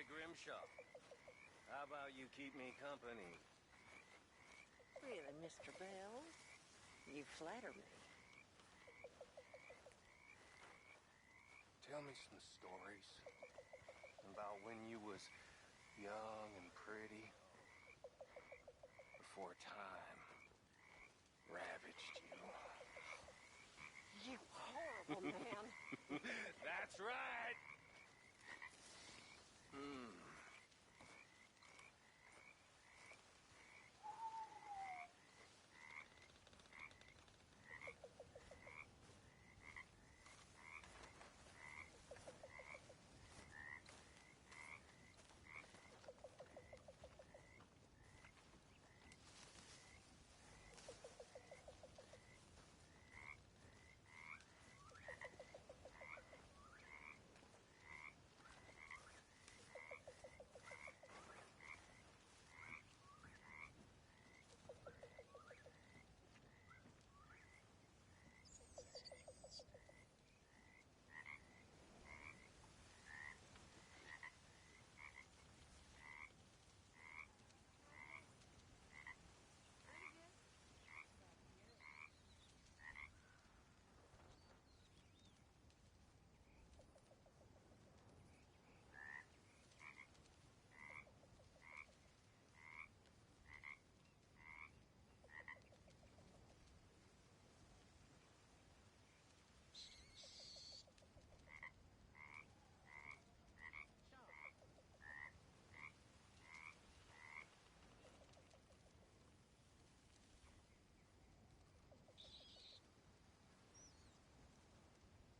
Hey, Grimshaw. How about you keep me company? Really, Mr. Bell? You flatter me. Tell me some stories about when you was young and pretty before time ravaged you. You horrible man. That's right.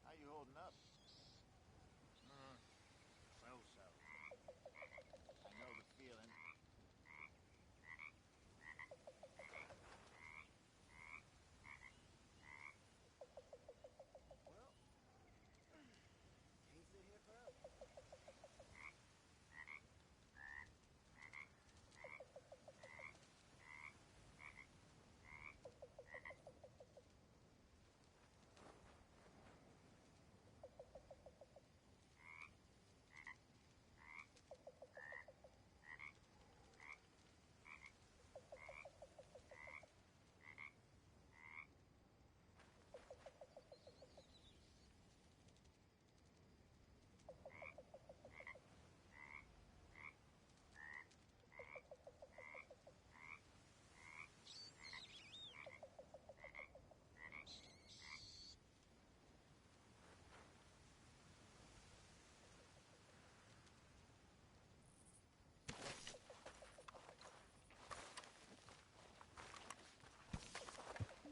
How you holding up? So-so. I know the feeling. Well, can't sit here forever.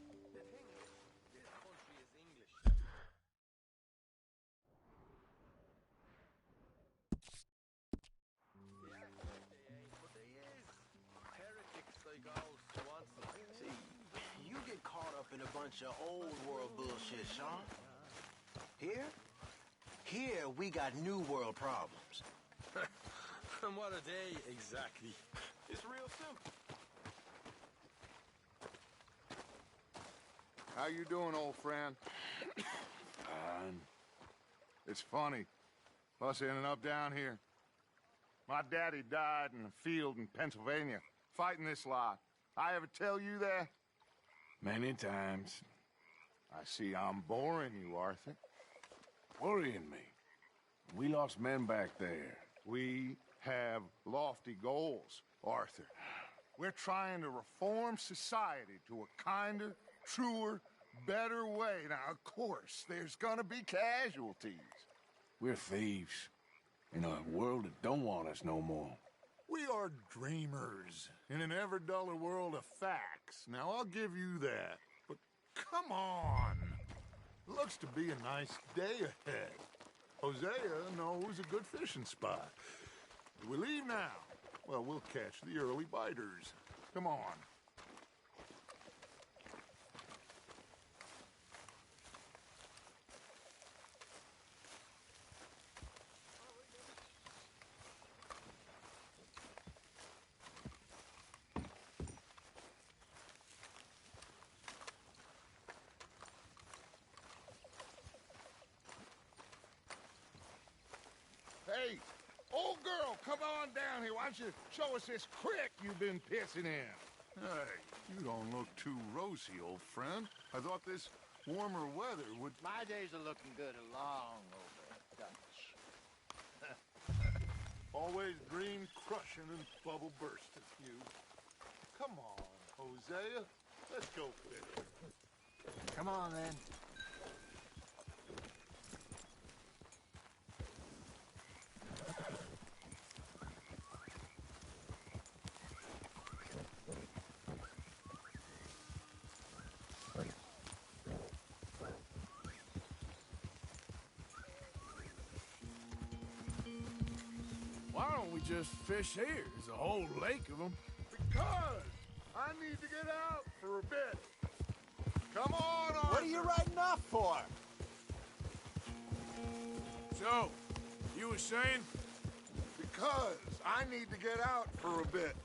The thing is, this country is English. They act like they ain't, but they is. Heretics like ours want them. See, you get caught up in a bunch of old world bullshit, Sean. Here we got new world problems. And what are they exactly? It's real simple. How you doing, old friend? It's funny, us ending up down here. My daddy died in a field in Pennsylvania, fighting this lot. I ever tell you that? Many times. I see I'm boring you, Arthur. Worrying me. We lost men back there. We have lofty goals, Arthur. We're trying to reform society to a kinder, truer, better way. Now, of course, there's gonna be casualties. We're thieves. In a world that don't want us no more. We are dreamers in an ever duller world of facts. Now, I'll give you that. But come on. Looks to be a nice day ahead. Hosea knows a good fishing spot. Do we leave now? Well, we'll catch the early biters. Come on. Hey, Old girl, come on down here. Why don't you show us this creek you've been pissing in? Hey, you don't look too rosy, old friend. I thought this warmer weather would... My days are looking good along over Dutch. Always green crushing and bubble bursting, you. Come on, Hosea. Let's go fishing. Come on, then. Why don't we just fish here? There's a whole lake of them. Because I need to get out for a bit. Come on, Arthur. What are you riding off for? So, you were saying? Because I need to get out for a bit.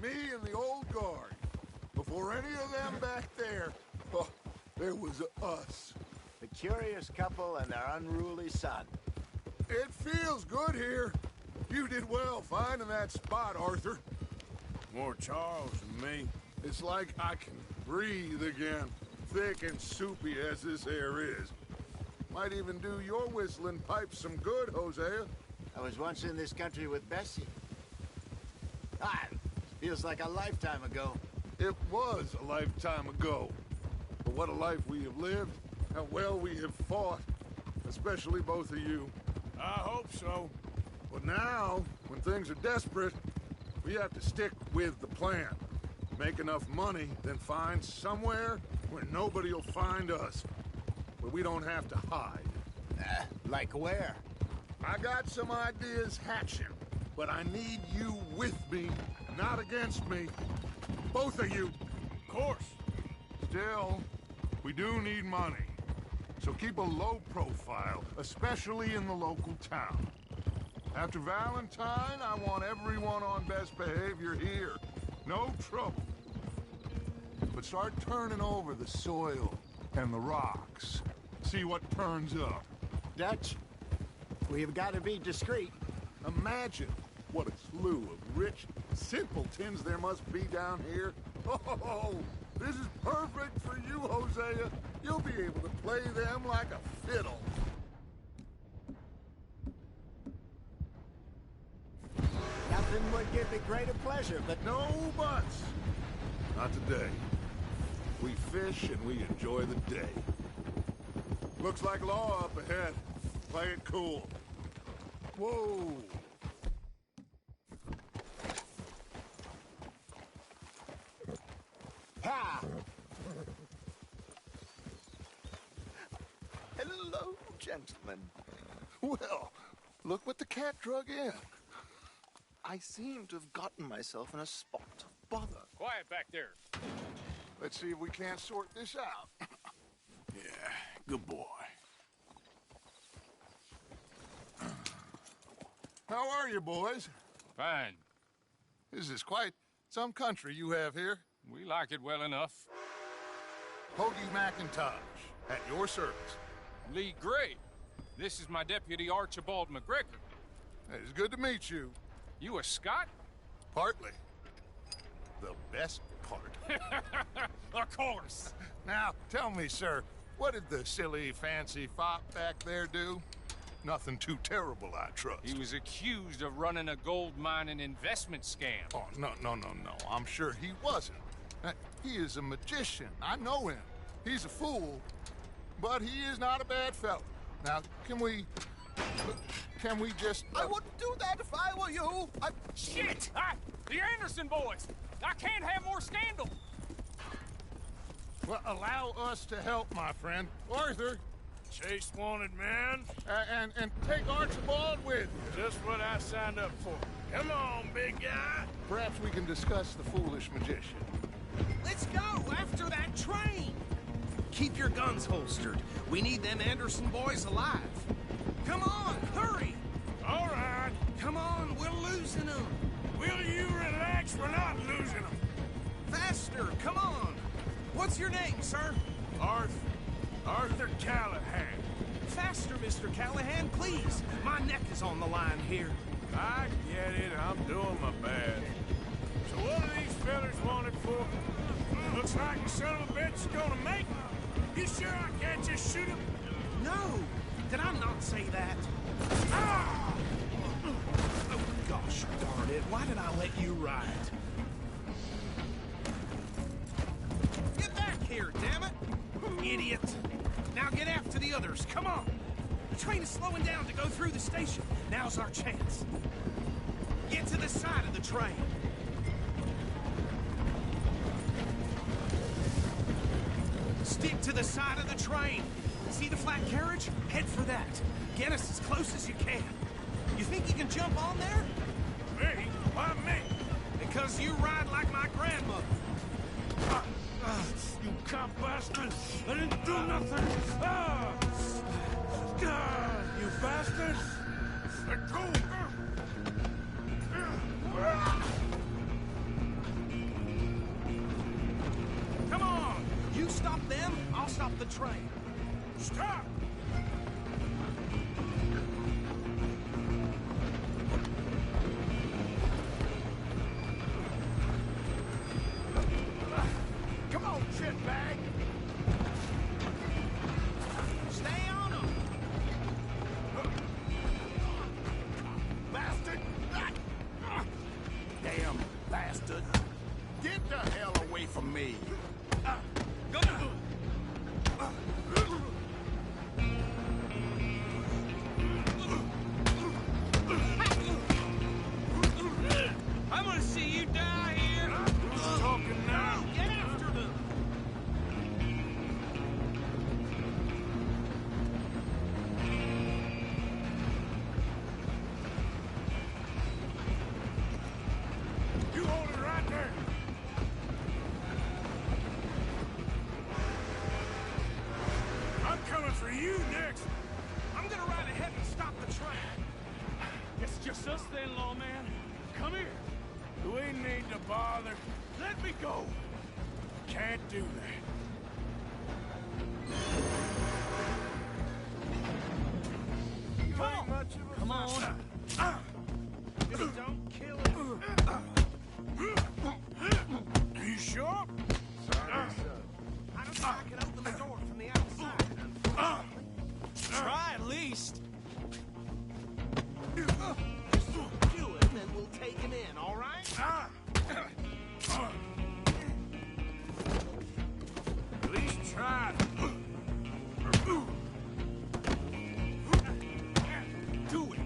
Me and the old guard. Before any of them back there, oh, there was us. The curious couple and their unruly son. It feels good here. You did well finding that spot, Arthur. More Charles than me. It's like I can breathe again, thick and soupy as this air is. Might even do your whistling pipe some good, Hosea. I was once in this country with Bessie. Ah, feels like a lifetime ago. It was a lifetime ago. But what a life we have lived, how well we have fought, especially both of you. I hope so. But now, when things are desperate, we have to stick with the plan. Make enough money, then find somewhere where nobody will find us. Where we don't have to hide. Like where? I got some ideas hatching, but I need you with me, not against me. Both of you. Of course. Still, we do need money. So keep a low profile, especially in the local town. After Valentine, I want everyone on best behavior here. No trouble. But start turning over the soil and the rocks. See what turns up. Dutch, we've got to be discreet. Imagine what a slew of rich simpletons there must be down here. Oh, this is perfect for you, Hosea. You'll be able to play them like a fiddle. Nothing would give me greater pleasure, but No buts. Not today. We fish and we enjoy the day. Looks like law up ahead. Play it cool. Whoa. ha! Hello, gentlemen. Well, look what the cat drug in. I seem to have gotten myself in a spot of bother. Quiet back there. Let's see if we can't sort this out. Yeah, good boy. How are you, boys? Fine. This is quite some country you have here. We like it well enough. Hoagie McIntosh, at your service. Lee Gray. This is my deputy Archibald McGregor. It's good to meet you. You a Scot? Partly. The best part. Of course. Now, tell me, sir, what did the silly, fancy fop back there do? Nothing too terrible, I trust. He was accused of running a gold mining investment scam. Oh, no. I'm sure he wasn't. He is a magician. I know him. He's a fool, but he is not a bad fellow. Now, can we just... I wouldn't do that if I were you. Shit! The Anderson boys! I can't have more scandal! Well, allow us to help, my friend. Arthur, Chase wanted man. and take Archibald with you. Just what I signed up for. Come on, big guy. Perhaps we can discuss the foolish magician. Let's go after that train! Keep your guns holstered. We need them Anderson boys alive. Come on, hurry! All right. Come on, we're losing them. Will you relax? We're not losing them. Faster, come on. What's your name, sir? Arthur Callahan. Faster, Mr. Callahan, please. My neck is on the line here. I get it. I'm doing my best. So what are these fellas wanted for? Looks like the son of a bitch is gonna make it. You sure I can't just shoot him? No! Did I not say that? Ah! Oh, gosh darn it. Why did I let you ride? Get back here, damn it! Idiot! Now get after the others, come on! The train is slowing down to go through the station. Now's our chance. Get to the side of the train. Stick to the side of the train. See the flat carriage? Head for that. Get us as close as you can. You think you can jump on there? Me? Why me? Because you ride like my grandmother. You cop bastard! I didn't do nothing! You bastard! Let go! Come on! You stop them, I'll stop the train. Stop! Come on, shitbag! Stay on them! Bastard! Damn bastard! Get the hell away from me! Go! I'm gonna see you die here! Who's talking now? Get after them! You hold it right there! I'm coming for you next! I'm gonna ride ahead and stop the train. It's just us then, lawman. Come here. We need to bother. Let me go. Can't do that. Come on! Come on. Just don't kill him. You sure? I don't think I can open the door from the outside, unfortunately. Try at least. Just do it, and we'll take him in, all right? At least try. Do it.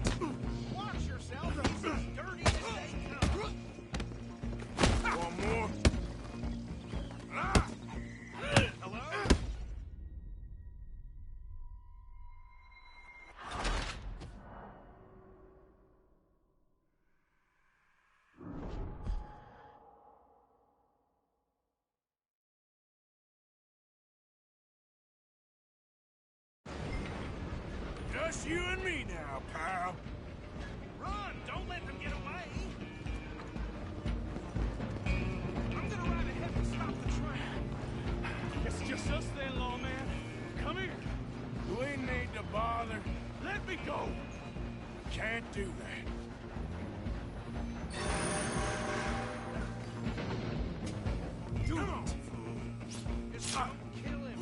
Watch yourself. He's as dirty as they come. One more. Hello? Just you and me now, pal. Run! Don't let them get away! I'm gonna ride ahead and stop the train. It's just us then, lawman. Come here. We need to bother. Let me go. Can't do that. Do it! Just don't kill him.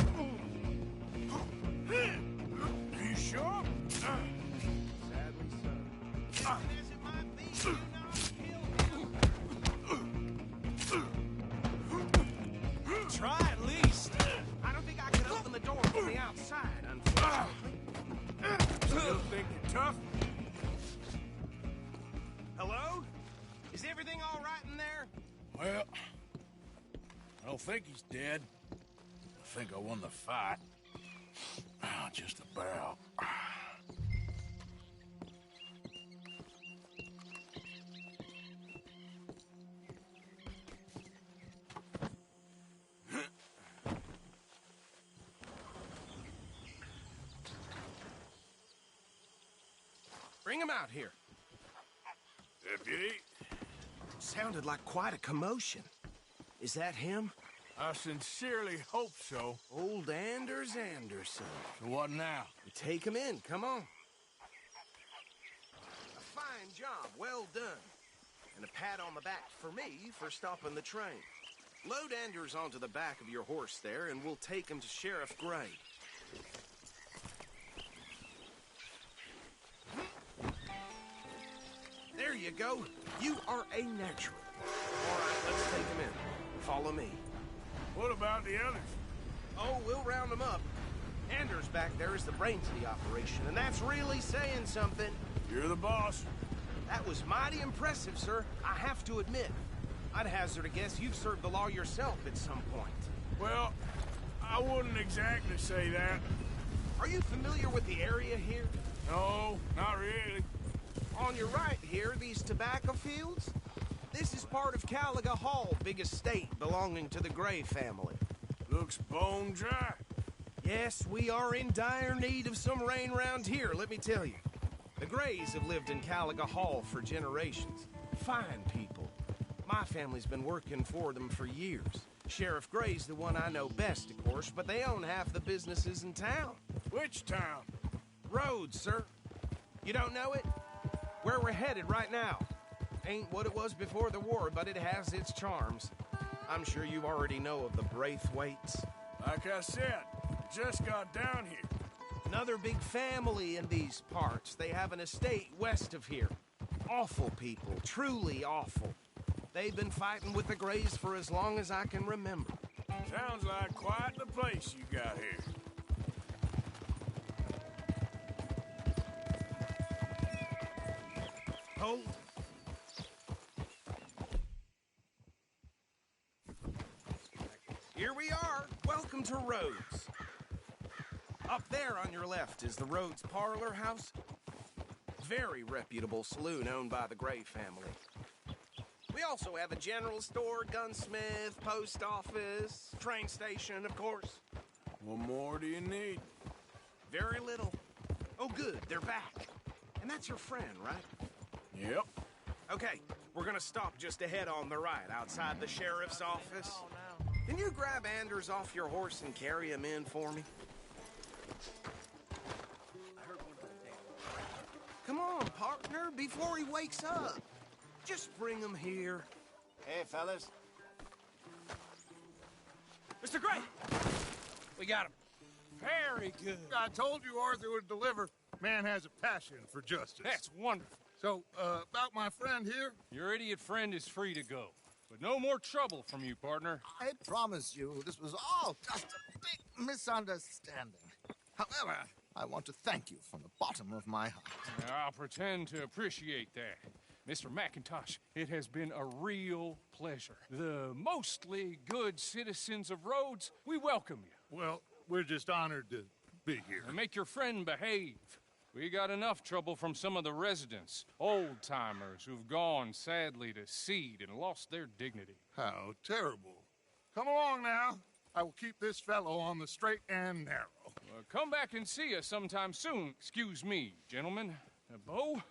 You sure? Sadly so. As it might be, do not kill him. Try at least. I don't think I can open the door from the outside, unfortunately. Still think you're tough? Hello? Is everything all right in there? Well, I don't think he's dead. I think I won the fight. Just about. Bring him out here. Deputy? Sounded like quite a commotion. Is that him? I sincerely hope so. Old Anders Anderson. So what now? Take him in, come on. A fine job, well done. And a pat on the back for me for stopping the train. Load Anders onto the back of your horse there, and we'll take him to Sheriff Gray. There you go. You are a natural. All right, let's take him in. Follow me. What about the others? Oh, we'll round them up. Anders back there is the brains of the operation, and that's really saying something. You're the boss. That was mighty impressive, sir. I have to admit. I'd hazard a guess you've served the law yourself at some point. Well, I wouldn't exactly say that. Are you familiar with the area here? No, not really. On your right here, these tobacco fields? This is part of Caliga Hall, big estate belonging to the Gray family. Looks bone dry. Yes, we are in dire need of some rain round here, let me tell you. The Grays have lived in Caliga Hall for generations. Fine people. My family's been working for them for years. Sheriff Gray's the one I know best, of course, but they own half the businesses in town. Which town? Rhodes, sir. You don't know it? Where we're headed right now. Ain't what it was before the war, but it has its charms. I'm sure you already know of the Braithwaites. Like I said, just got down here. Another big family in these parts. They have an estate west of here. Awful people, truly awful. They've been fighting with the Grays for as long as I can remember. Sounds like quite the place you got here. Hold. Here we are. Welcome to Rhodes. Up there on your left is the Rhodes Parlor House. Very reputable saloon owned by the Gray family. We also have a general store, gunsmith, post office, train station, of course. What more do you need? Very little. Oh, good, they're back. And that's your friend, right? Yep. Okay, we're gonna stop just ahead on the right, outside the sheriff's office. Can you grab Anders off your horse and carry him in for me? Come on, partner, before he wakes up. Just bring him here. Hey, fellas. Mr. Gray! We got him. Very good. I told you Arthur would deliver. Man has a passion for justice. That's wonderful. So, about my friend here? Your idiot friend is free to go. But no more trouble from you, partner. I promise you this was all just a big misunderstanding. However, I want to thank you from the bottom of my heart. I'll pretend to appreciate that. Mr. McIntosh, it has been a real pleasure. The mostly good citizens of Rhodes, we welcome you. Well, we're just honored to be here. And make your friend behave. We got enough trouble from some of the residents, old-timers who've gone, sadly, to seed and lost their dignity. How terrible. Come along now. I will keep this fellow on the straight and narrow. Come back and see us sometime soon. Excuse me, gentlemen. Bo,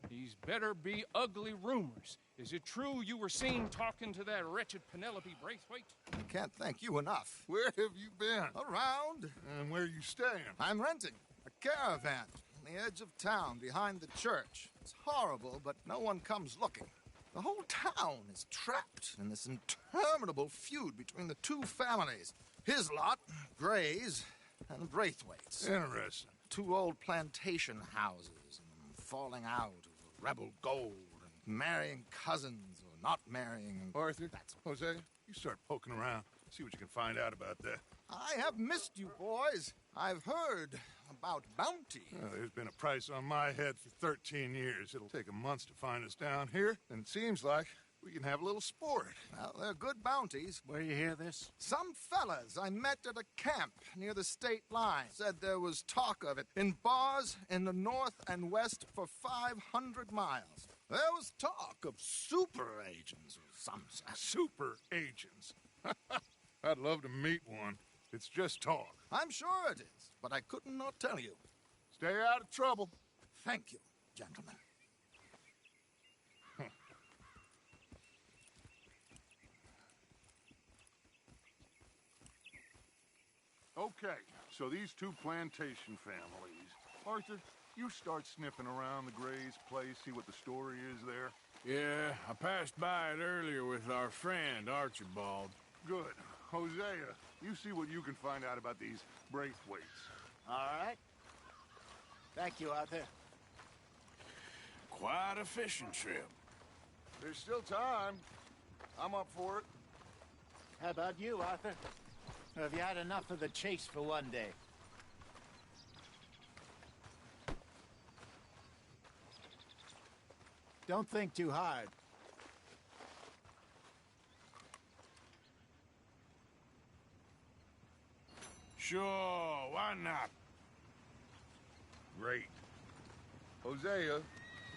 these better be ugly rumors. Is it true you were seen talking to that wretched Penelope Braithwaite? I can't thank you enough. Where have you been? Around. And where are you staying? I'm renting a caravan on the edge of town behind the church. It's horrible, but no one comes looking. The whole town is trapped in this interminable feud between the two families. His lot, Gray's, and the Braithwaites. Interesting. Two old plantation houses, and falling out over rebel gold, and marrying cousins or not marrying. And Arthur, Jose, you start poking around. See what you can find out about that. I have missed you, boys. I've heard about bounty. Well, there's been a price on my head for 13 years. It'll take a month to find us down here, and it seems like we can have a little sport. Well, they're good bounties. Where you hear this? Some fellas I met at a camp near the state line said there was talk of it in bars in the north and west for 500 miles. There was talk of super agents or some such. Super agents. I'd love to meet one. It's just talk. I'm sure it is, but I couldn't not tell you. Stay out of trouble. Thank you, gentlemen. Okay, so these two plantation families. Arthur, you start sniffing around the Gray's place, see what the story is there. Yeah, I passed by it earlier with our friend, Archibald. Good. Hosea, you see what you can find out about these Braithwaites. All right. Thank you, Arthur. Quite a fishing trip. There's still time. I'm up for it. How about you, Arthur? Or have you had enough of the chase for one day? Don't think too hard. Sure, why not? Great. Hosea,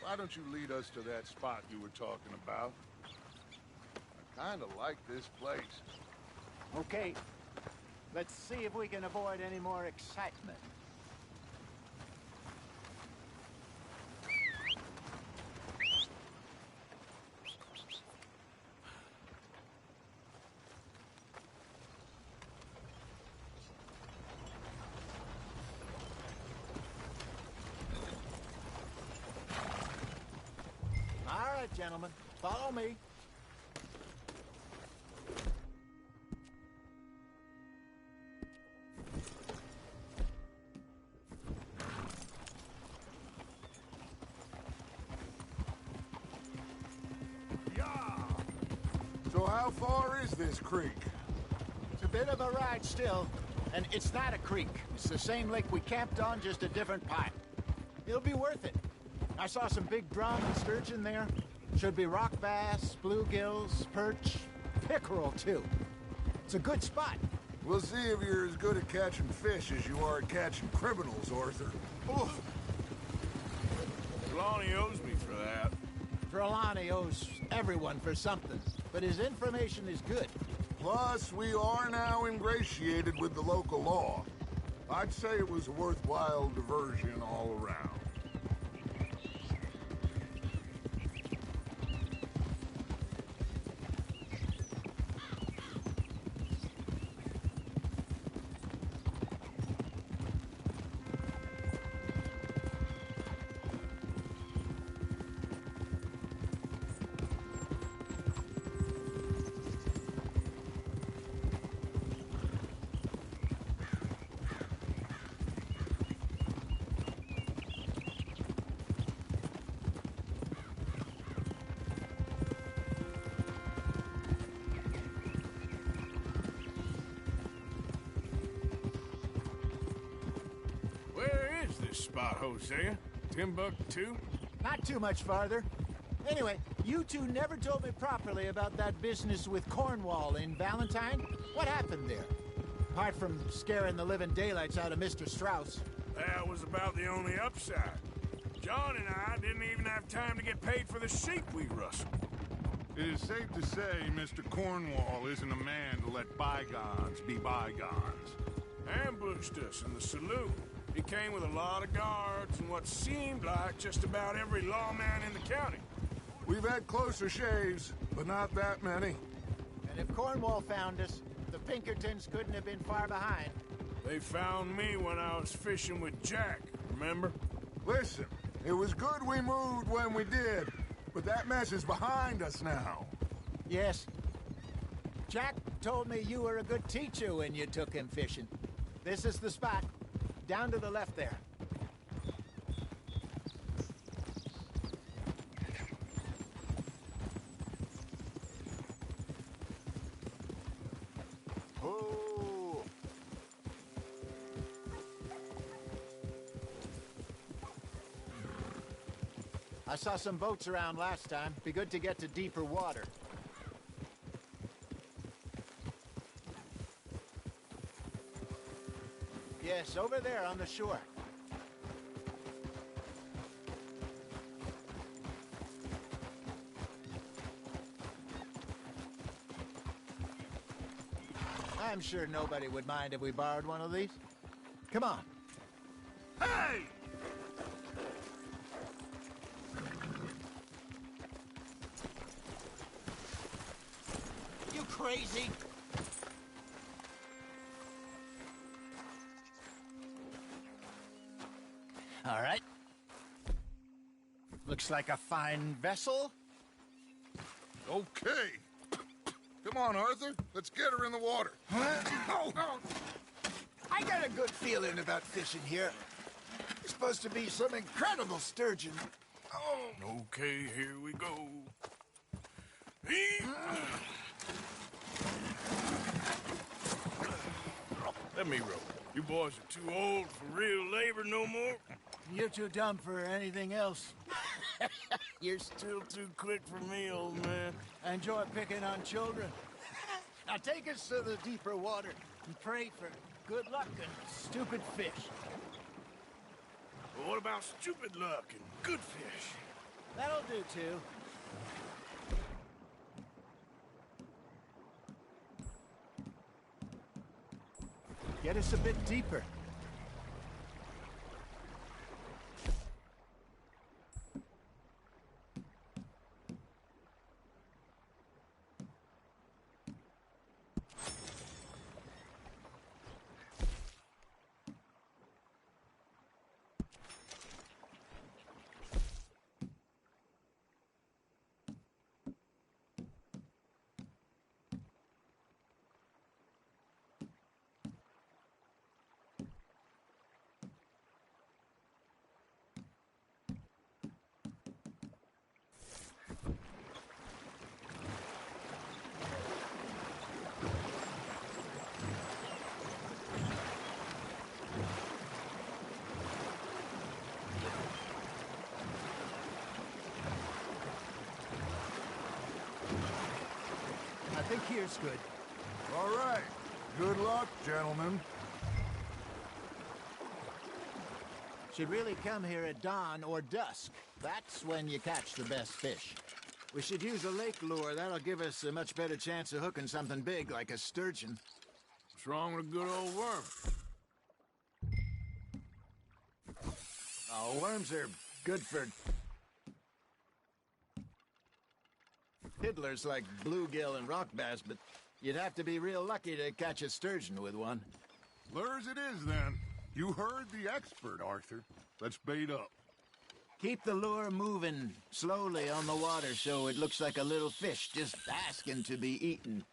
why don't you lead us to that spot you were talking about? I kind of like this place. Okay. Let's see if we can avoid any more excitement. All right, gentlemen. Follow me. So how far is this creek? It's a bit of a ride still, and it's not a creek. It's the same lake we camped on, just a different pipe. It'll be worth it. I saw some big drum and sturgeon there. Should be rock bass, bluegills, perch, pickerel too. It's a good spot. We'll see if you're as good at catching fish as you are at catching criminals, Arthur. Lonnie owes me for that. Trelawney owes everyone for something, but his information is good. Plus, we are now ingratiated with the local law. I'd say it was a worthwhile diversion all around. Spot, Hosea? Timbuktu? Not too much farther. Anyway, you two never told me properly about that business with Cornwall in Valentine. What happened there? Apart from scaring the living daylights out of Mr. Strauss. That was about the only upside. John and I didn't even have time to get paid for the sheep we rustled. It is safe to say Mr. Cornwall isn't a man to let bygones be bygones. Ambushed us in the saloon. He came with a lot of guards and what seemed like just about every lawman in the county. We've had closer shaves, but not that many. And if Cornwall found us, the Pinkertons couldn't have been far behind. They found me when I was fishing with Jack, remember? Listen, it was good we moved when we did, but that mess is behind us now. Yes. Jack told me you were a good teacher when you took him fishing. This is the spot. Down to the left there. Oh. I saw some boats around last time. Be good to get to deeper water. Yes, over there on the shore. I'm sure nobody would mind if we borrowed one of these. Come on. Hey! You crazy? Looks like a fine vessel. Okay. Come on, Arthur. Let's get her in the water. Oh. I got a good feeling about fishing here. It's supposed to be some incredible sturgeon. Oh. Okay, here we go. Let me row. You boys are too old for real labor no more. You're too dumb for anything else. You're still too quick for me, old man. I enjoy picking on children. Now take us to the deeper water and pray for good luck and stupid fish. Well, what about stupid luck and good fish? That'll do, too. Get us a bit deeper. I think here's good. All right. Good luck, gentlemen. Should really come here at dawn or dusk. That's when you catch the best fish. We should use a lake lure. That'll give us a much better chance of hooking something big like a sturgeon. What's wrong with a good old worm? Oh, worms are good for fiddlers like bluegill and rock bass, but you'd have to be real lucky to catch a sturgeon with one. Lures it is, then. You heard the expert, Arthur. Let's bait up. Keep the lure moving slowly on the water so it looks like a little fish just asking to be eaten.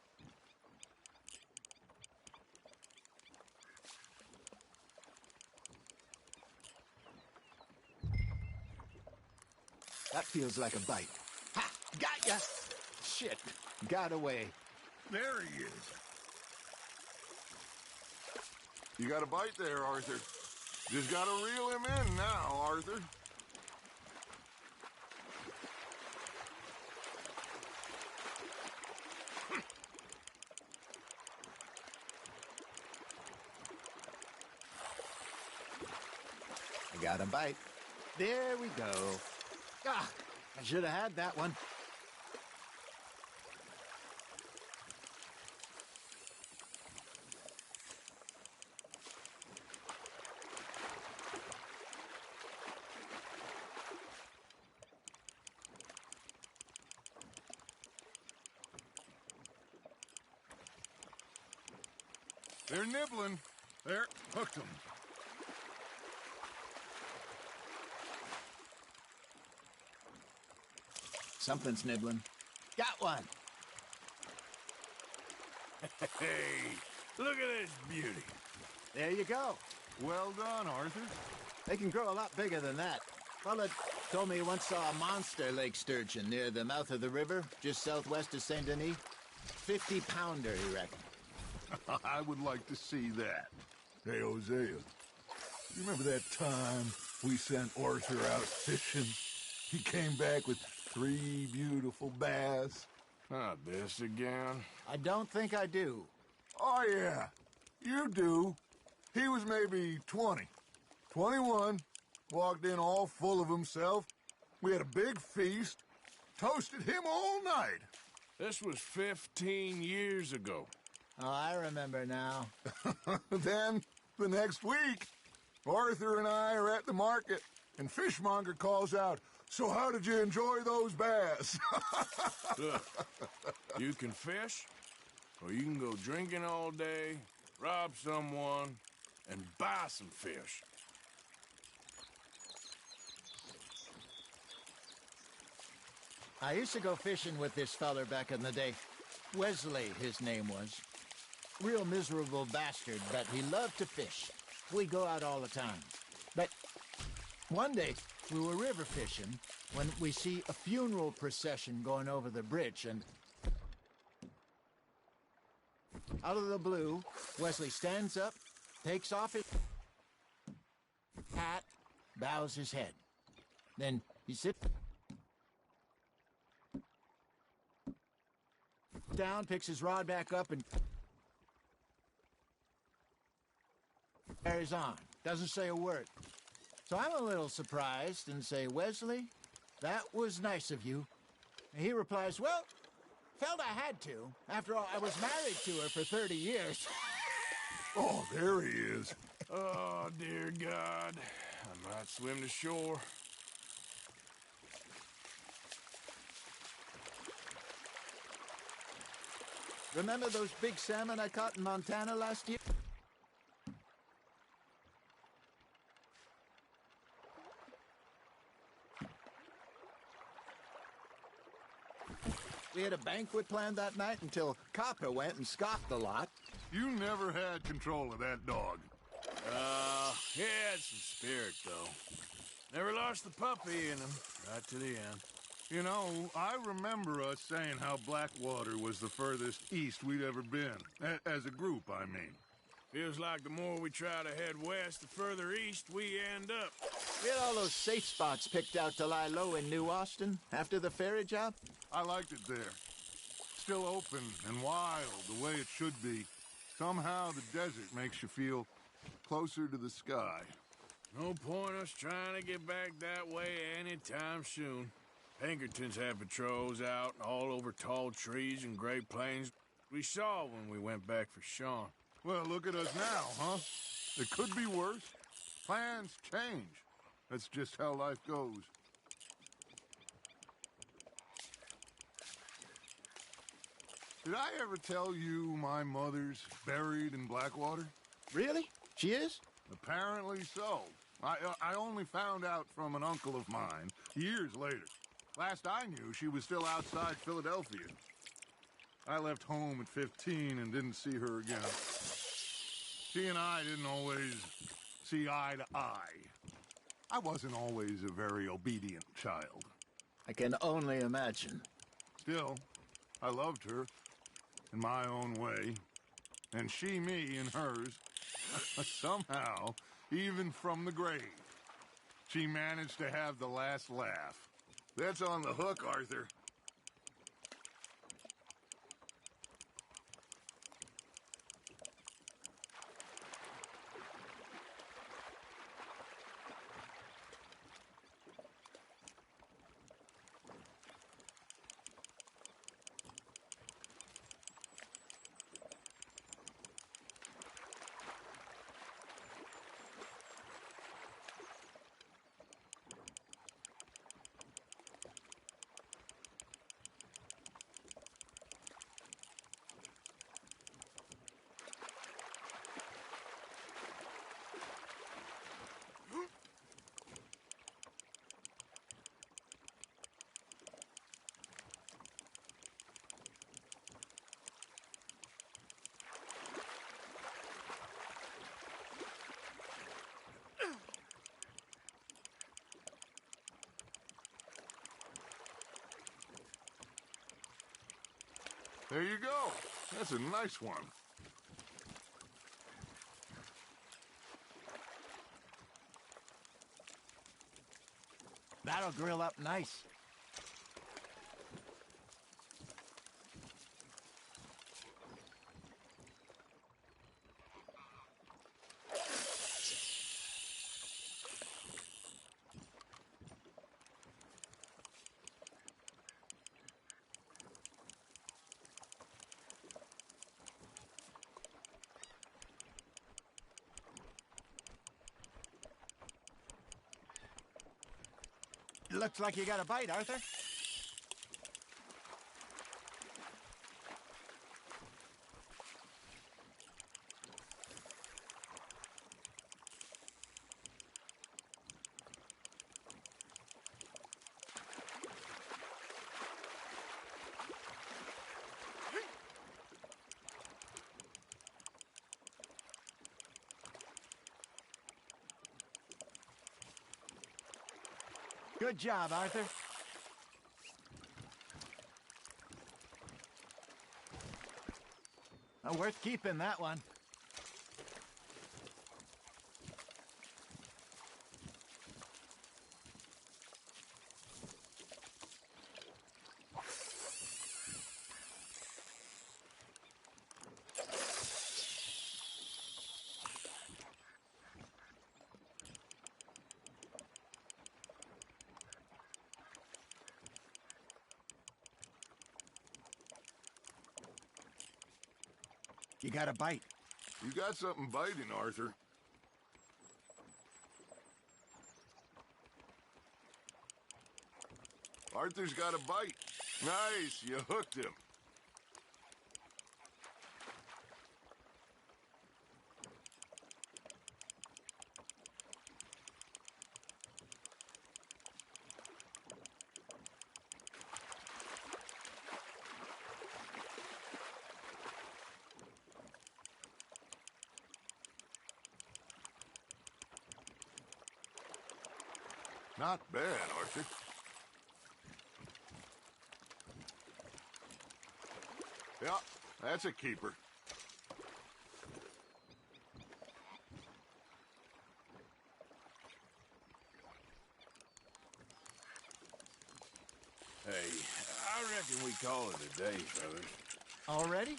That feels like a bite. Ha! Got ya! Shit. Got away. There he is. You got a bite there, Arthur. Just gotta reel him in now, Arthur. I got a bite. There we go. Ah, I should have had that one. They're nibbling. There, hooked them. Something's nibbling. Got one. Hey, look at this beauty. There you go. Well done, Arthur. They can grow a lot bigger than that. Fella told me he once saw a monster lake sturgeon near the mouth of the river, just southwest of Saint Denis. 50-pounder, he reckoned. I would like to see that. Hey, Hosea, you remember that time we sent Arthur out fishing? He came back with 3 beautiful bass. Not this again. I don't think I do. Oh, yeah, you do. He was maybe 20, 21, walked in all full of himself. We had a big feast, toasted him all night. This was 15 years ago. Oh, I remember now. Then, the next week, Arthur and I are at the market, and Fishmonger calls out, "So how did you enjoy those bass?" Look, you can fish, or you can go drinking all day, rob someone, and buy some fish. I used to go fishing with this feller back in the day. Wesley, his name was. Real miserable bastard, but he loved to fish. We'd go out all the time. But one day, we were river fishing when we see a funeral procession going over the bridge, and out of the blue, Wesley stands up, takes off his hat, bows his head. Then he sits down, picks his rod back up, and carries on. Doesn't say a word. So I'm a little surprised and say, Wesley, that was nice of you. And he replies, well, felt I had to. After all, I was married to her for 30 years. Oh, there he is. Oh, dear God. I might swim to shore. Remember those big salmon I caught in Montana last year? We had a banquet planned that night until Copper went and scoffed a lot. You never had control of that dog. He had some spirit, though. Never lost the puppy in him, right to the end. You know, I remember us saying how Blackwater was the furthest east we'd ever been. As a group, I mean. Feels like the more we try to head west, the further east we end up. We had all those safe spots picked out to lie low in New Austin after the ferry job. I liked it there. Still open and wild, the way it should be. Somehow the desert makes you feel closer to the sky. No point us trying to get back that way anytime soon. Pinkertons had patrols out all over tall trees and Great Plains. We saw when we went back for Sean. Well, look at us now, huh? It could be worse. Plans change. That's just how life goes. Did I ever tell you my mother's buried in Blackwater? Really? She is? Apparently so. I only found out from an uncle of mine years later. Last I knew, she was still outside Philadelphia. I left home at 15 and didn't see her again. She and I didn't always see eye to eye. I wasn't always a very obedient child. I can only imagine. Still, I loved her in my own way, and she me in hers. Somehow, even from the grave, she managed to have the last laugh. That's on the hook, Arthur. There you go. That's a nice one. That'll grill up nice. Looks like you got a bite, Arthur. Good job, Arthur. Worth keeping, that one. You got a bite. You got something biting, Arthur. Arthur's got a bite. Nice, you hooked him. Not bad, Arthur. Yeah, that's a keeper. Hey, I reckon we call it a day, fellas. Already?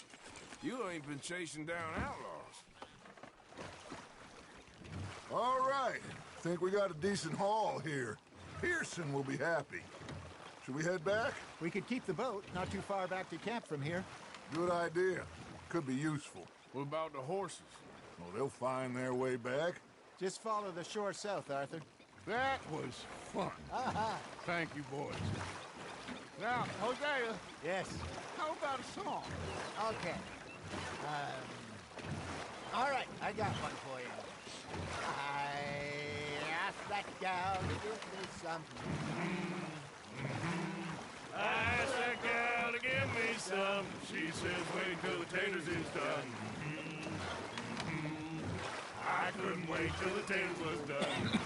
You ain't been chasing down outlaws. All right. Think we got a decent haul here. Pearson will be happy. Should we head back? We could keep the boat not too far back to camp from here. Good idea. Could be useful. What about the horses? Well, they'll find their way back. Just follow the shore south, Arthur. That was fun. Thank you, boys. Now, Hosea, Yes. how about a song? Okay. All right, I got one for you. I asked that gal to give me some. I asked that gal to give me some. She says, wait till the taters is done. I couldn't wait till the taters was done.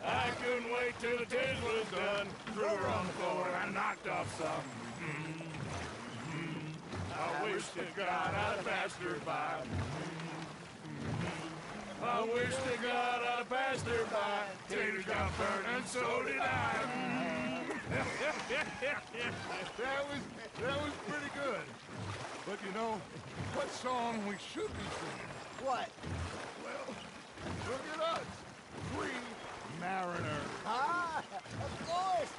I couldn't wait till the taters was done. Threw her on the floor and I knocked off some. I wish to God I'd passed her by. I wish to God I'd passed her by. Taters got burned and so did I. That was pretty good. But you know, what song we should be singing? What? Well, look at us. Three mariners. Of course.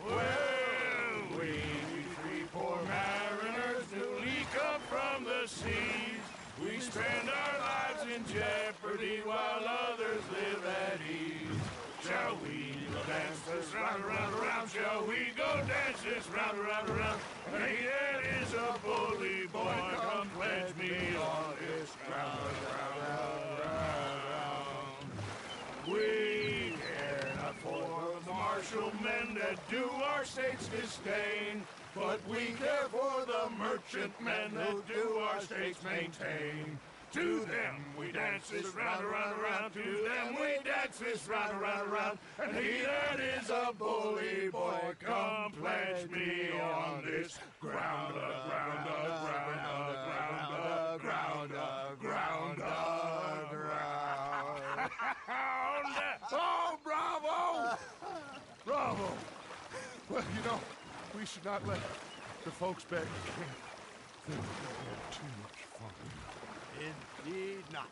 Well, we three poor mariners who leak up from the seas. We spend our lives in jeopardy while others live at ease. Shall we dance this round, around, around? Shall we go dance this round, around, around? Hey, that is a bully boy. Come pledge me on this ground, round, round. We care not for the martial men that do our state's disdain, but we care for the merchant men that do our states maintain. To them we dance this round, around, around. To them we dance this round, around, around. And he that is a bully boy, come pledge me on this ground, ground, ground, ground, ground, ground, ground. Oh, bravo! Bravo! Well, you know, we should not let the folks back at camp think we had too much fun. Indeed not.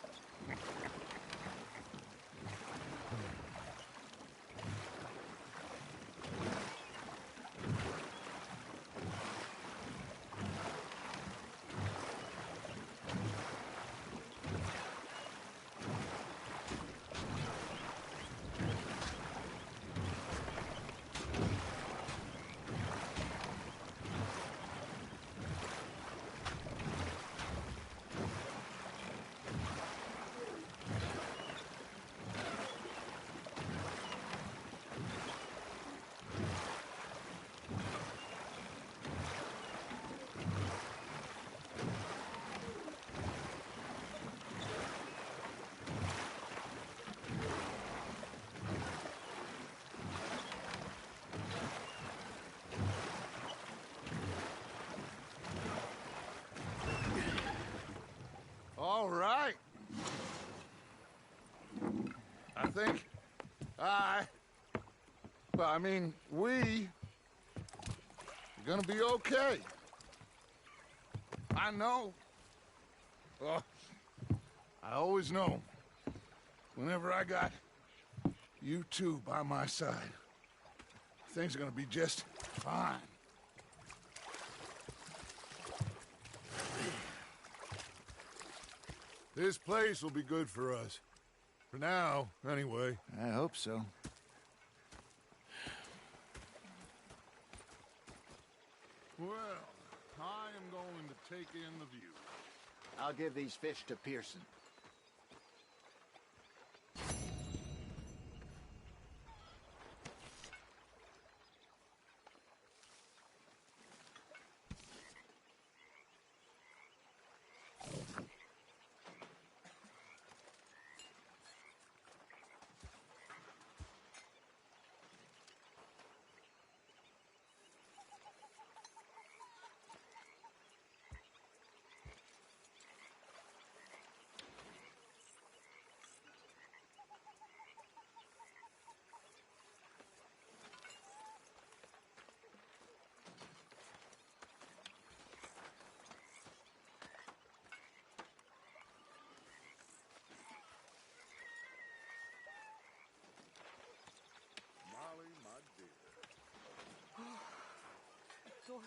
think we are gonna be okay. I know. Well, I always know. Whenever I got you two by my side, things are gonna be just fine. This place will be good for us. For now, anyway. I hope so. Well, I am going to take in the view. I'll give these fish to Pearson. Molly, my dear. George.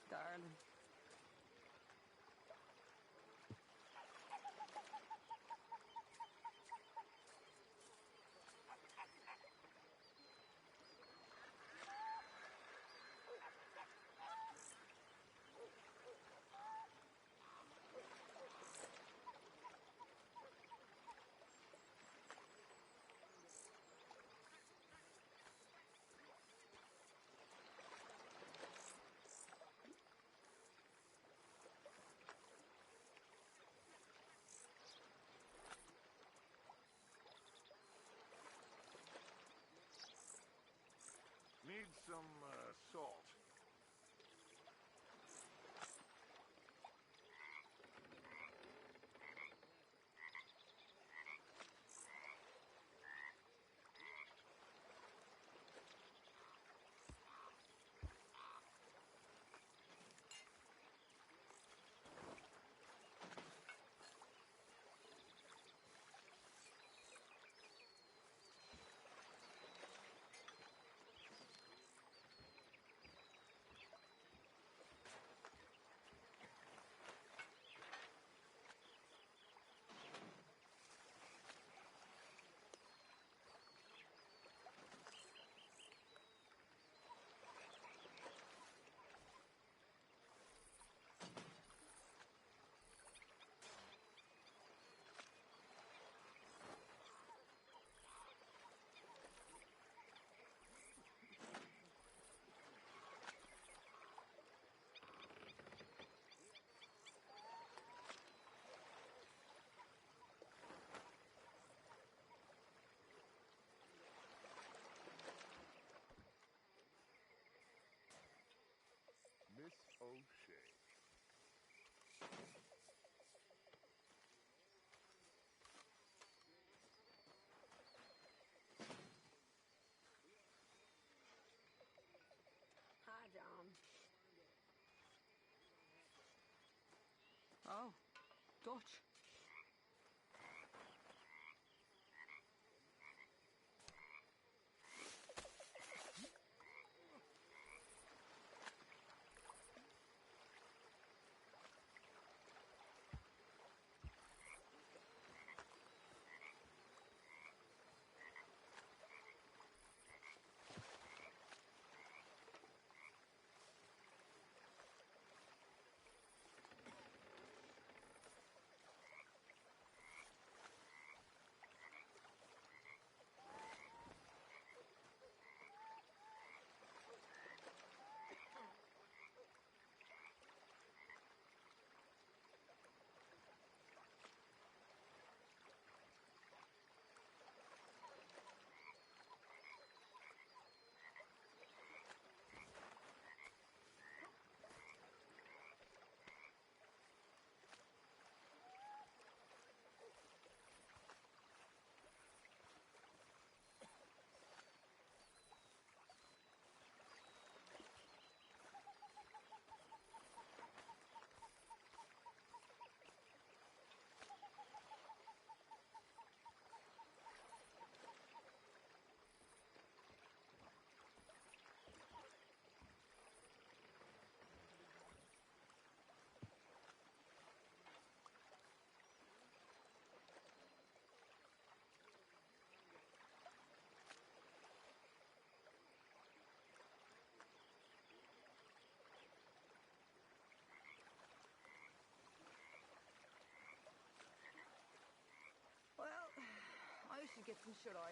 darling. Need some, salt. Miss O'Shea. Hi, John. Oh, Dutch. Well, I should get some shut-eye.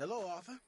Hello, Arthur.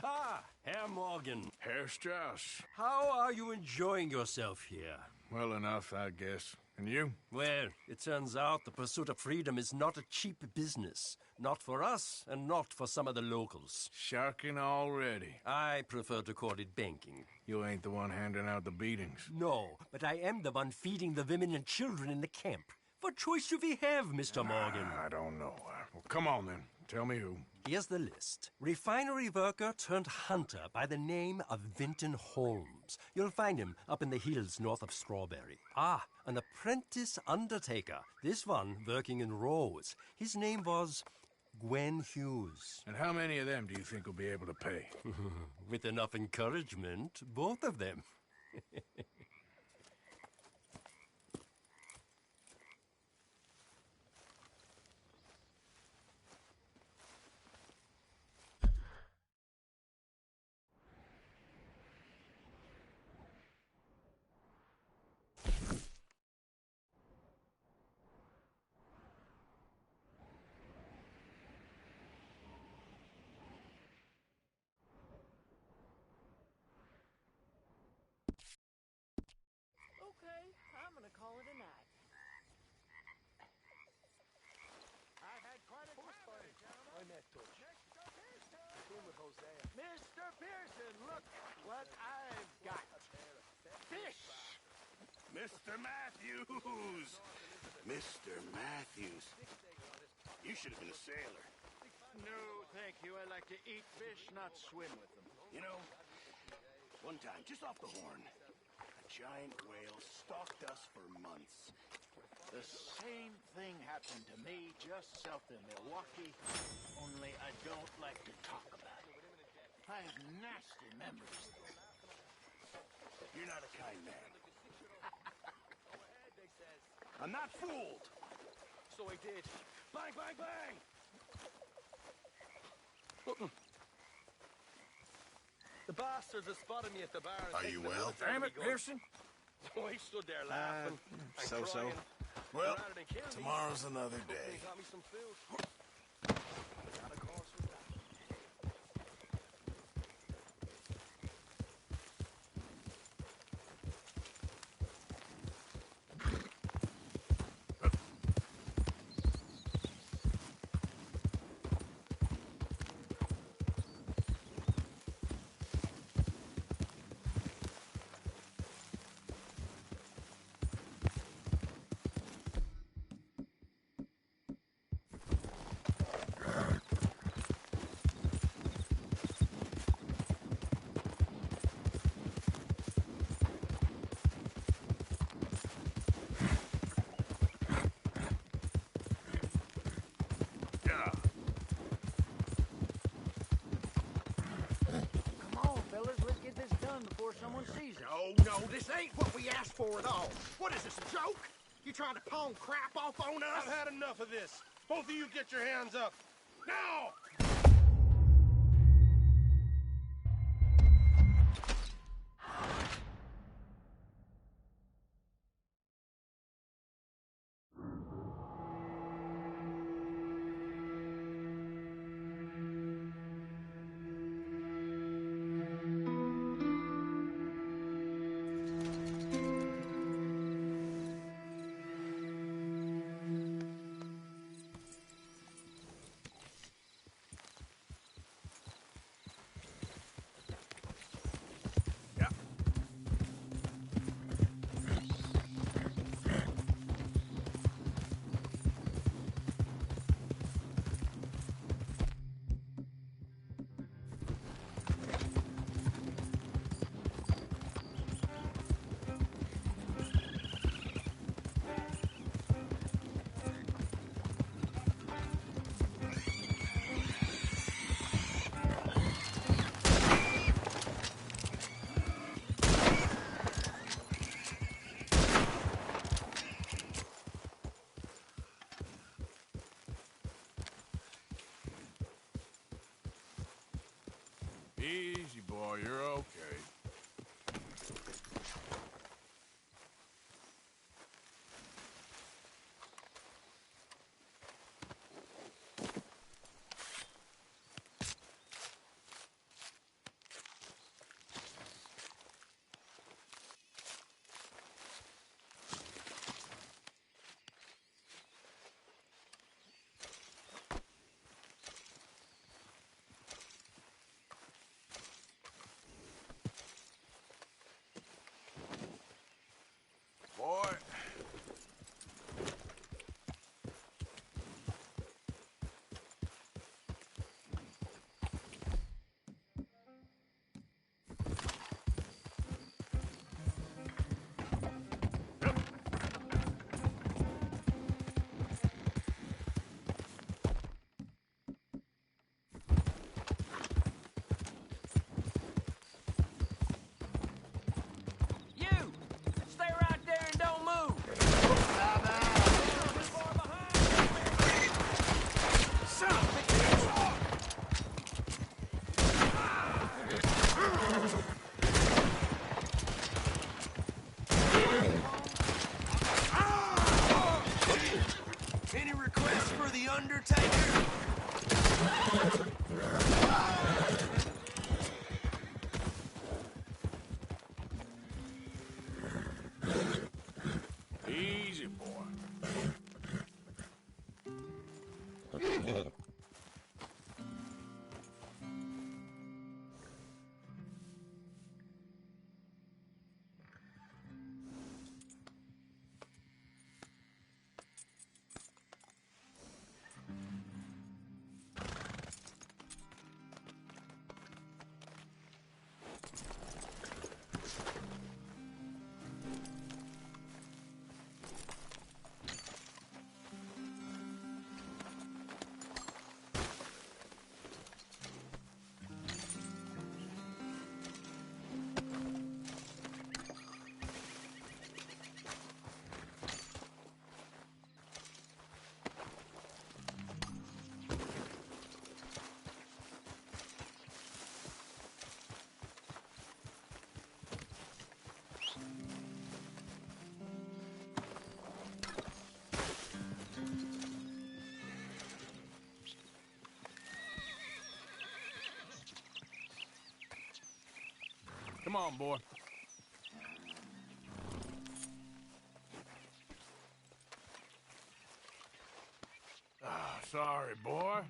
Ah, Herr Morgan. Herr Strauss. How are you enjoying yourself here? Well enough, I guess. And you? Well, it turns out the pursuit of freedom is not a cheap business. Not for us, and not for some of the locals. Sharking already. I prefer to call it banking. You ain't the one handing out the beatings. No, but I am the one feeding the women and children in the camp. What choice do we have, Mr. Morgan? I don't know. Well, come on then. Tell me who. Here's the list. Refinery worker turned hunter by the name of Vinton Holmes. You'll find him up in the hills north of Strawberry. Ah, an apprentice undertaker. This one working in Rose. His name was Gwen Hughes. And how many of them do you think will be able to pay? With enough encouragement, both of them. Okay, I'm gonna call it a night. I've had quite a time, gentlemen. I'm at touch. Mr. Pearson! Swim with Hosea. Mr. Pearson, look what I've got. Fish! Mr. Matthews! Mr. Matthews. You should have been a sailor. No, thank you. I like to eat fish, not swim with them. You know, one time, just off the horn, a giant whale stalked us for months. The same thing happened to me just south of Milwaukee, only I don't like to talk about it. I have nasty memories. You're not a kind man. I'm not fooled. So I did. Bang, bang, bang! The bastards have spotted me at the bar. And Are taken you the well? bullets out of Damn me it, gun. Pearson. So I stood there laughing and so-so. crying. Well, Rather than kill me, tomorrow's another they day. got me some food. Got a course with that. no, this ain't what we asked for at all. What is this, a joke? You trying to pawn crap off on us? I've had enough of this. Both of you get your hands up. Now! Easy, boy. You're okay. Boy. You! Stay right there and don't move! Son of a bitch! Any requests for the Undertaker? Easy, boy. Come on, boy. Ah, sorry, boy.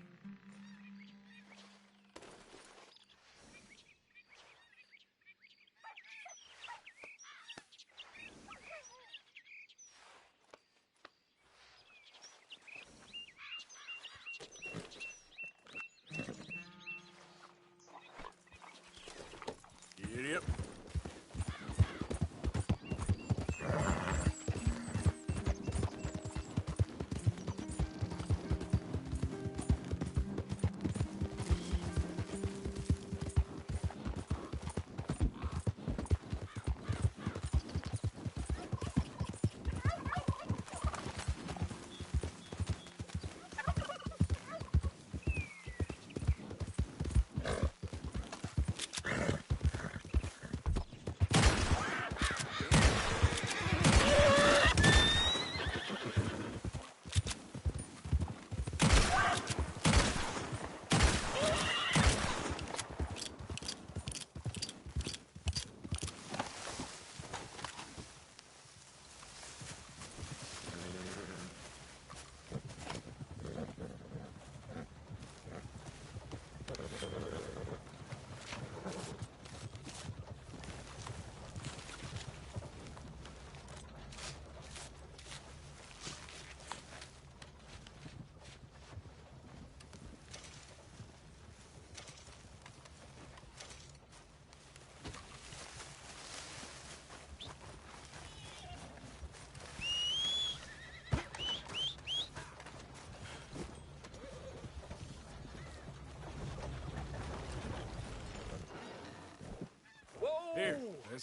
Idiot.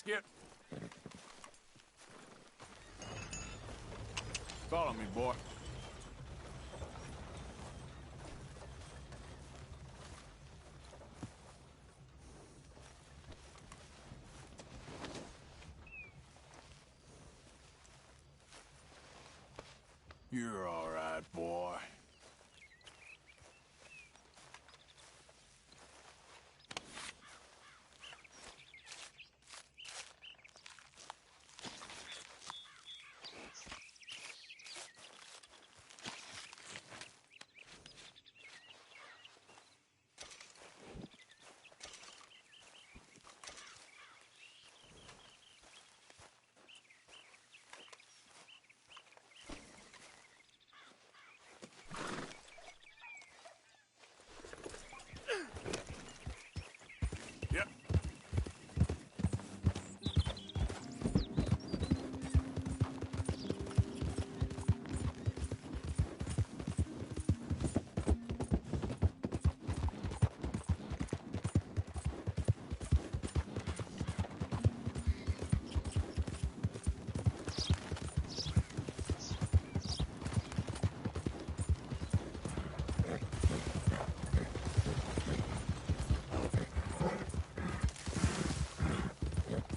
Skip. Follow me, boy. You're all right, boy. Yep.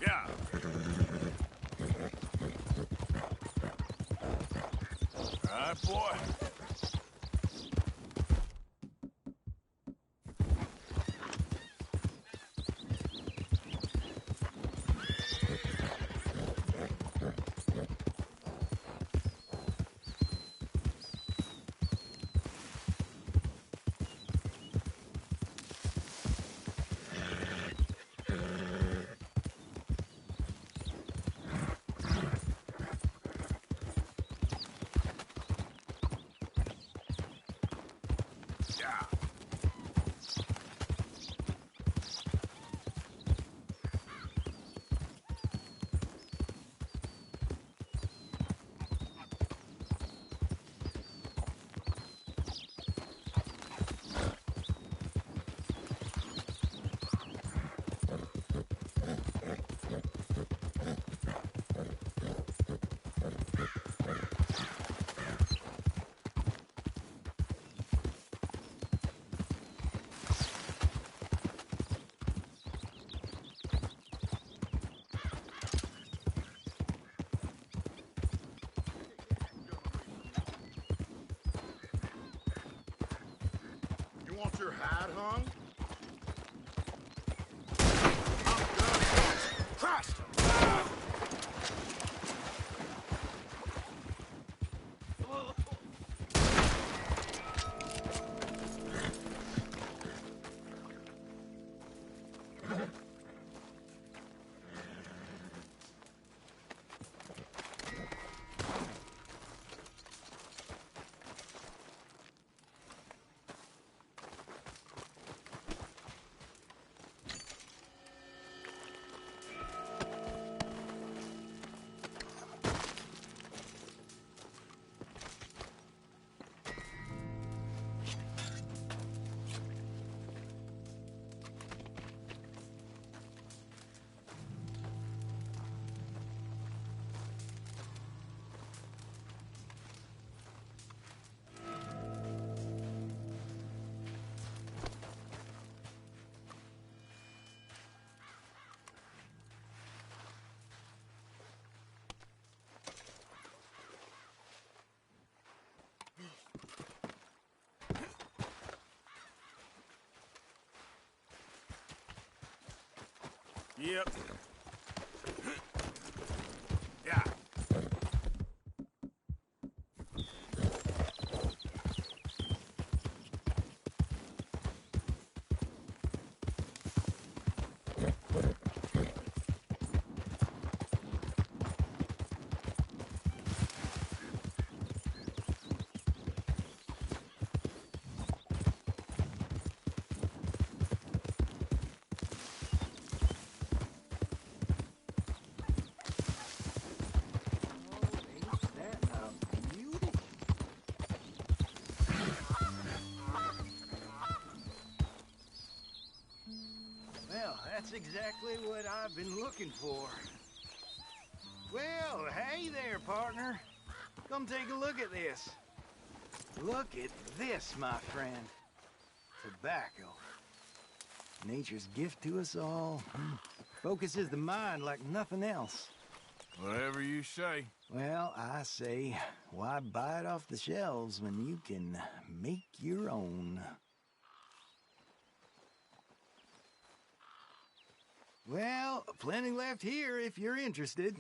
Yeah. All right, boy. Yeah. You want your hide hung? Christ! Yep. Yeah. exactly what I've been looking for. Well, hey there, partner. Come take a look at this. Look at this, my friend. Tobacco. Nature's gift to us all. Focuses the mind like nothing else. Whatever you say. Well, I say, why buy it off the shelves when you can make your own? Well, plenty left here if you're interested.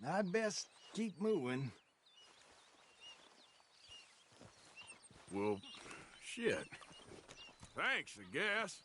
I'd best keep moving. Well, shit. Thanks, I guess.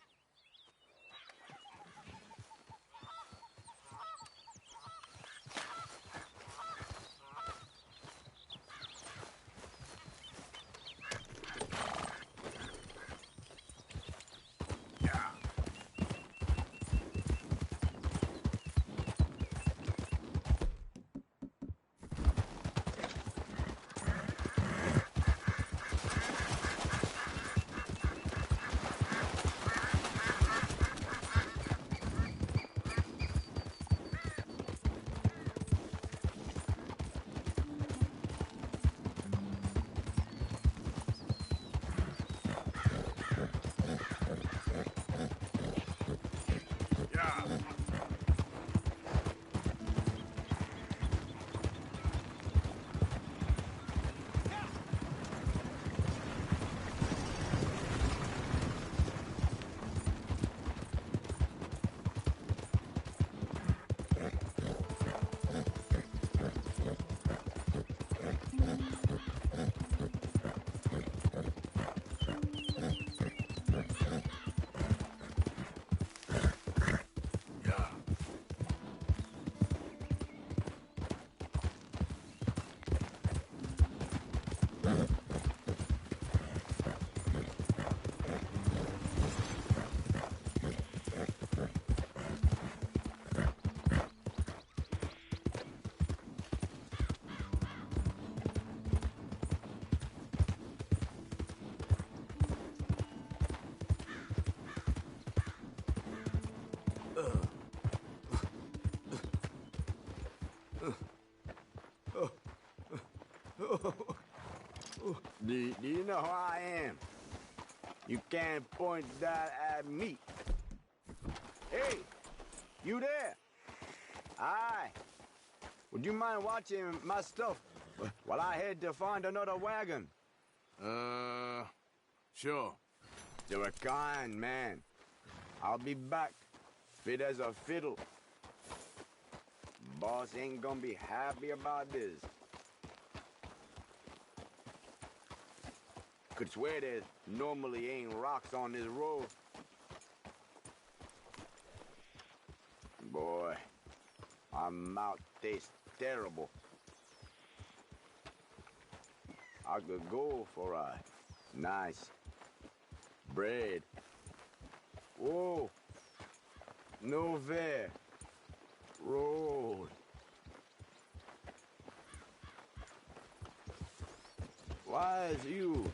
Do you know who I am? You can't point that at me. Hey, you there? Aye. Would you mind watching my stuff while I head to find another wagon? Sure. You're a kind man. I'll be back, fit as a fiddle. Boss ain't gonna be happy about this. Could swear there normally ain't rocks on this road. Boy, my mouth tastes terrible. I could go for a nice bread. Whoa, no fair road. Why is you?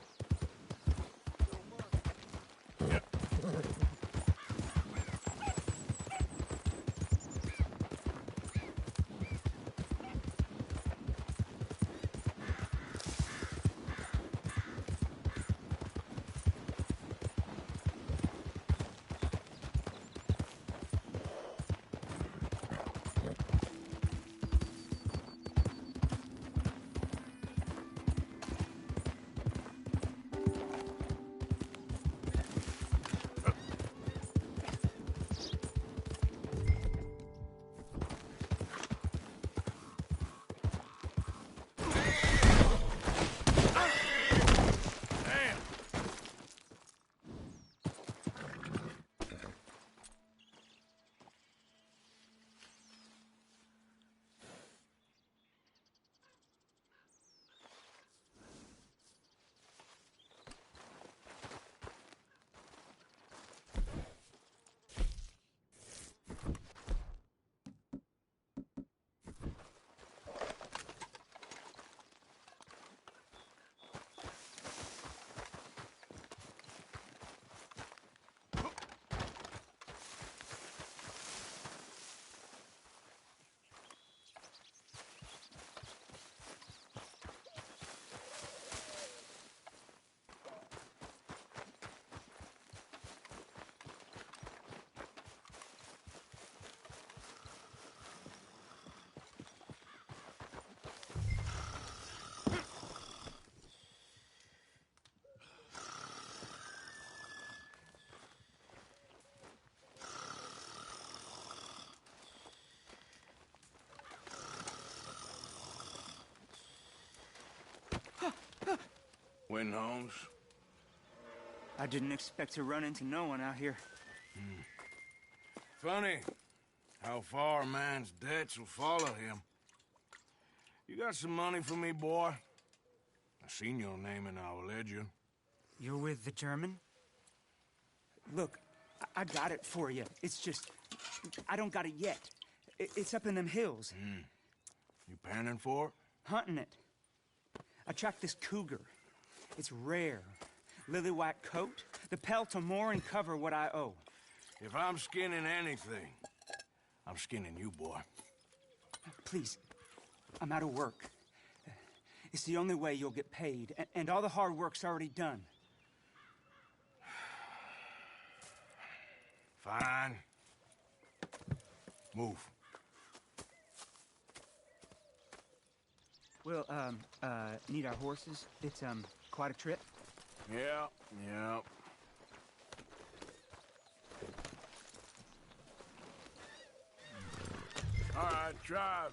Win, Holmes. I didn't expect to run into no one out here. Funny how far a man's debts will follow him. You got some money for me, boy? I seen your name in our ledger. You're with the German? Look, I got it for you. It's just, I don't got it yet. It's up in them hills. You panning for it? Hunting it. I tracked this cougar. It's rare. Lily white coat. The pelt will more and cover what I owe. If I'm skinning anything, I'm skinning you, boy. Please, I'm out of work. It's the only way you'll get paid, and all the hard work's already done. Fine. Move. Well, need our horses? It's, quite a trip. Yeah. All right, drive,